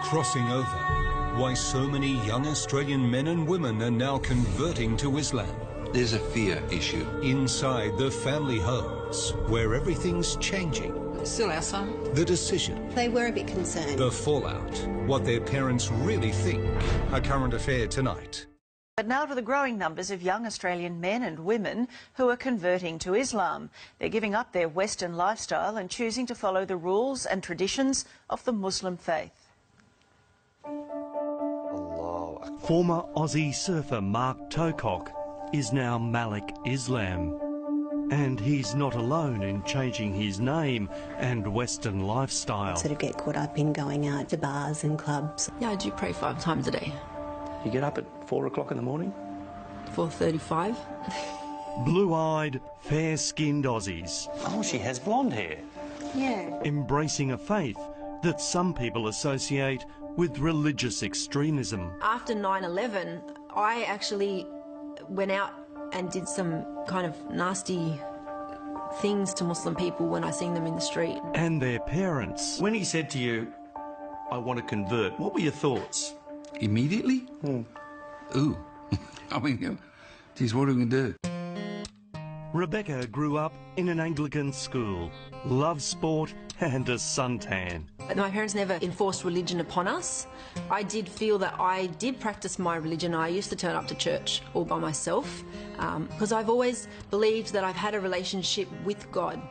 Crossing over. Why so many young Australian men and women are now converting to Islam. There's a fear issue. Inside the family homes, where everything's changing. Still our son. The decision. They were a bit concerned. The fallout. What their parents really think. A current affair tonight. But now to the growing numbers of young Australian men and women who are converting to Islam. They're giving up their Western lifestyle and choosing to follow the rules and traditions of the Muslim faith. Former Aussie surfer Mark Tocock is now Malik Islam. And he's not alone in changing his name and Western lifestyle. Sort of get caught up in going out to bars and clubs. Yeah, I do pray 5 times a day. You get up at 4 o'clock in the morning? 4:35. Blue-eyed, fair-skinned Aussies. Oh, she has blonde hair. Yeah. Embracing a faith that some people associate with religious extremism. After 9/11, I actually went out and did some kind of nasty things to Muslim people when I seen them in the street. And their parents. When he said to you, I want to convert, what were your thoughts? Immediately? Ooh. I mean, geez, what are we going to do? Rebecca grew up in an Anglican school, loved sport and a suntan. But my parents never enforced religion upon us. I did feel that I did practice my religion. I used to turn up to church all by myself because I've always believed that I've had a relationship with God.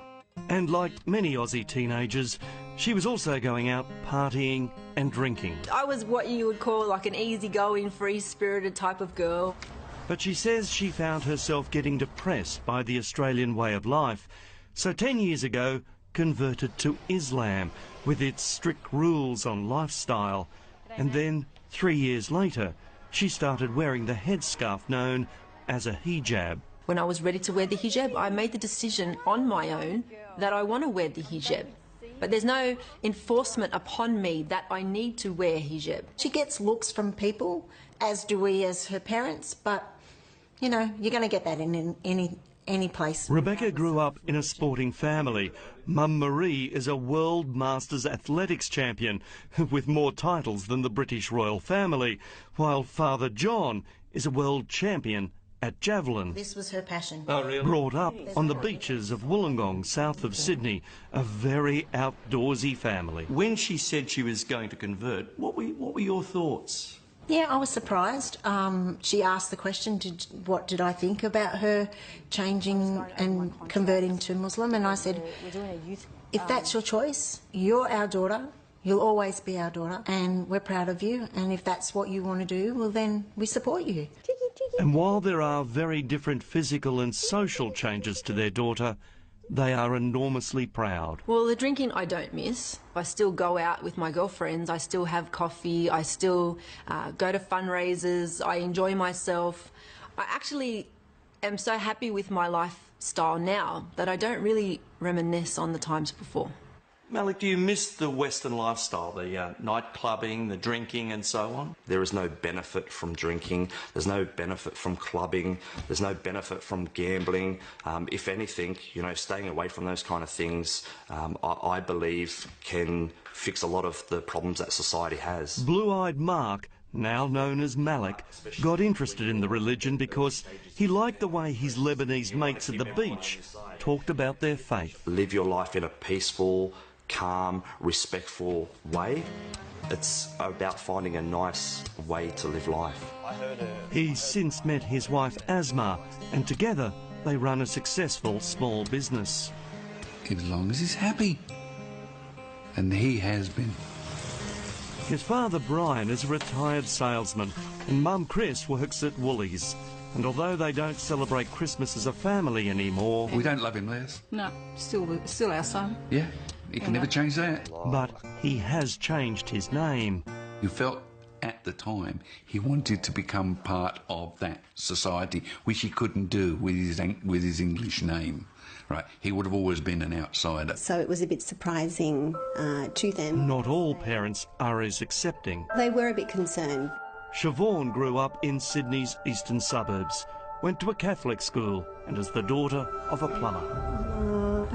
And like many Aussie teenagers, she was also going out partying and drinking. I was what you would call like an easygoing, free-spirited type of girl. But she says she found herself getting depressed by the Australian way of life. So 10 years ago, converted to Islam with its strict rules on lifestyle. And then 3 years later, she started wearing the headscarf known as a hijab. When I was ready to wear the hijab, I made the decision on my own that I want to wear the hijab. But there's no enforcement upon me that I need to wear hijab. She gets looks from people, as do we as her parents, but, you know, you're going to get that in any place. Rebecca grew up in a sporting family. Mum Marie is a World Masters Athletics champion with more titles than the British royal family, while Father John is a world champion at javelin. This was her passion. Oh, really? Brought up on the beaches of Wollongong, south of Sydney, a very outdoorsy family. When she said she was going to convert, what were your thoughts? Yeah, I was surprised. She asked the question, what did I think about her changing and converting to Muslim? And I said, if that's your choice, you're our daughter. You'll always be our daughter, and we're proud of you. And if that's what you want to do, well, then we support you. And while there are very different physical and social changes to their daughter, they are enormously proud. Well, the drinking I don't miss. I still go out with my girlfriends. I still have coffee. I still go to fundraisers. I enjoy myself. I actually am so happy with my lifestyle now that I don't really reminisce on the times before. Malik, do you miss the Western lifestyle, the night clubbing, the drinking and so on? There is no benefit from drinking, there's no benefit from clubbing, there's no benefit from gambling. If anything, you know, staying away from those kind of things, I believe can fix a lot of the problems that society has. Blue-eyed Mark, now known as Malik, got interested in the religion because he liked the way his Lebanese mates at the beach talked about their faith. Live your life in a peaceful, calm, respectful way. It's about finding a nice way to live life. He's since met his wife Asma, and together they run a successful small business. As long as he's happy. And he has been. His father Brian is a retired salesman, and Mum Chris works at Woolies. And although they don't celebrate Christmas as a family anymore... We don't love him, Les. No, still our son. Yeah, he can never change that. But he has changed his name. You felt at the time he wanted to become part of that society, which he couldn't do with his English name. Right, he would have always been an outsider. So it was a bit surprising to them. Not all parents are as accepting. They were a bit concerned. Siobhan grew up in Sydney's eastern suburbs, went to a Catholic school, and is the daughter of a plumber.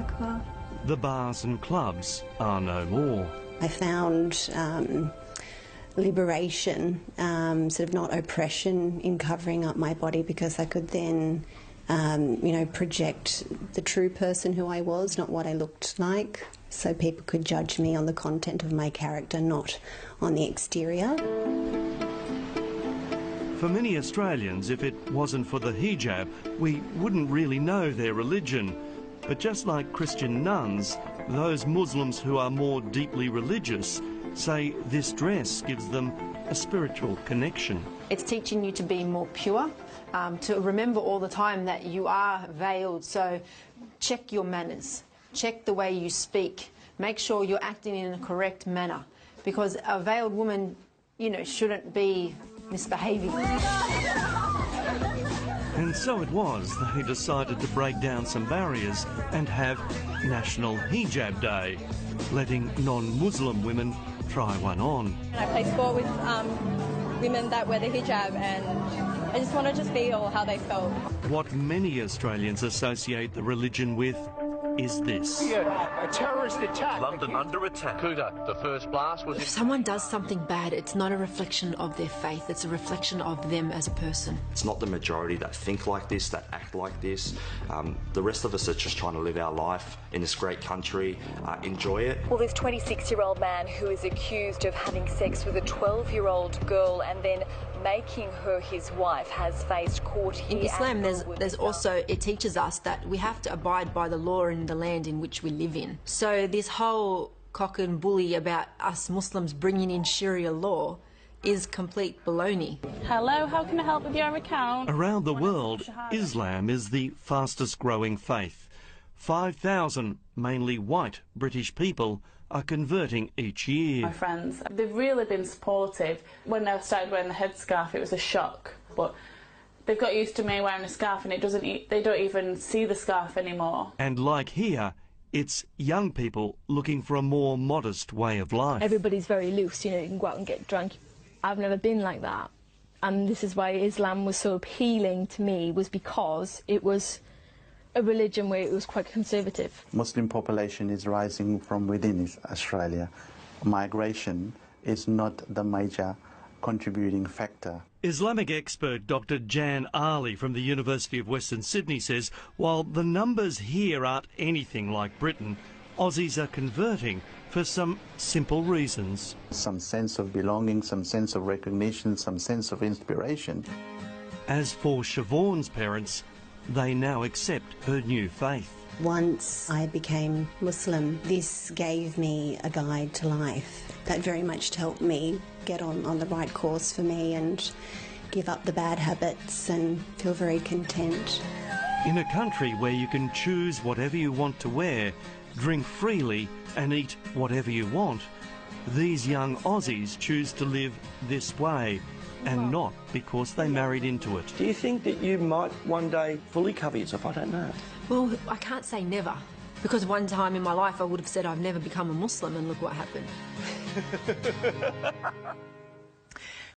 The bars and clubs are no more. I found liberation, sort of not oppression in covering up my body, because I could then, you know, project the true person who I was, not what I looked like, so people could judge me on the content of my character, not on the exterior. For many Australians, if it wasn't for the hijab, we wouldn't really know their religion. But just like Christian nuns, those Muslims who are more deeply religious say this dress gives them a spiritual connection. It's teaching you to be more pure, to remember all the time that you are veiled, so check your manners, check the way you speak, make sure you're acting in a correct manner, because a veiled woman, you know, shouldn't be misbehaving. And so it was they decided to break down some barriers and have National Hijab Day, letting non-Muslim women try one on. I play sport with women that wear the hijab, and I just wanted to feel how they felt. What many Australians associate the religion with is this. A terrorist attack. London under attack. Cougar, the first blast was... If someone does something bad, it's not a reflection of their faith, it's a reflection of them as a person. It's not the majority that think like this, that act like this. The rest of us are just trying to live our life in this great country, enjoy it. Well, this 26-year-old man who is accused of having sex with a 12-year-old girl and then making her his wife has faced court here. In Islam, there's also, it teaches us that we have to abide by the law in the land in which we live in. So this whole cock and bully about us Muslims bringing in Sharia law is complete baloney. Hello, how can I help with your account? Around the world, Islam is the fastest growing faith. 5,000, mainly white British people, are converting each year. My friends, they've really been supportive. When I started wearing the headscarf, it was a shock, but they've got used to me wearing a scarf, and they don't even see the scarf anymore. And like here, it's young people looking for a more modest way of life. Everybody's very loose, you know, you can go out and get drunk. I've never been like that, and this is why Islam was so appealing to me, was because it was a religion where it was quite conservative. Muslim population is rising from within Australia. Migration is not the major contributing factor. Islamic expert Dr. Jan Ali from the University of Western Sydney says while the numbers here aren't anything like Britain, Aussies are converting for some simple reasons. Some sense of belonging, some sense of recognition, some sense of inspiration. As for Siobhan's parents, they now accept her new faith. Once I became Muslim, this gave me a guide to life. That very much helped me get on the right course for me and give up the bad habits and feel very content. In a country where you can choose whatever you want to wear, drink freely and eat whatever you want, these young Aussies choose to live this way, and not because they married into it. Do you think that you might one day fully cover yourself? I don't know. Well, I can't say never, because one time in my life I would have said I've never become a Muslim, and look what happened.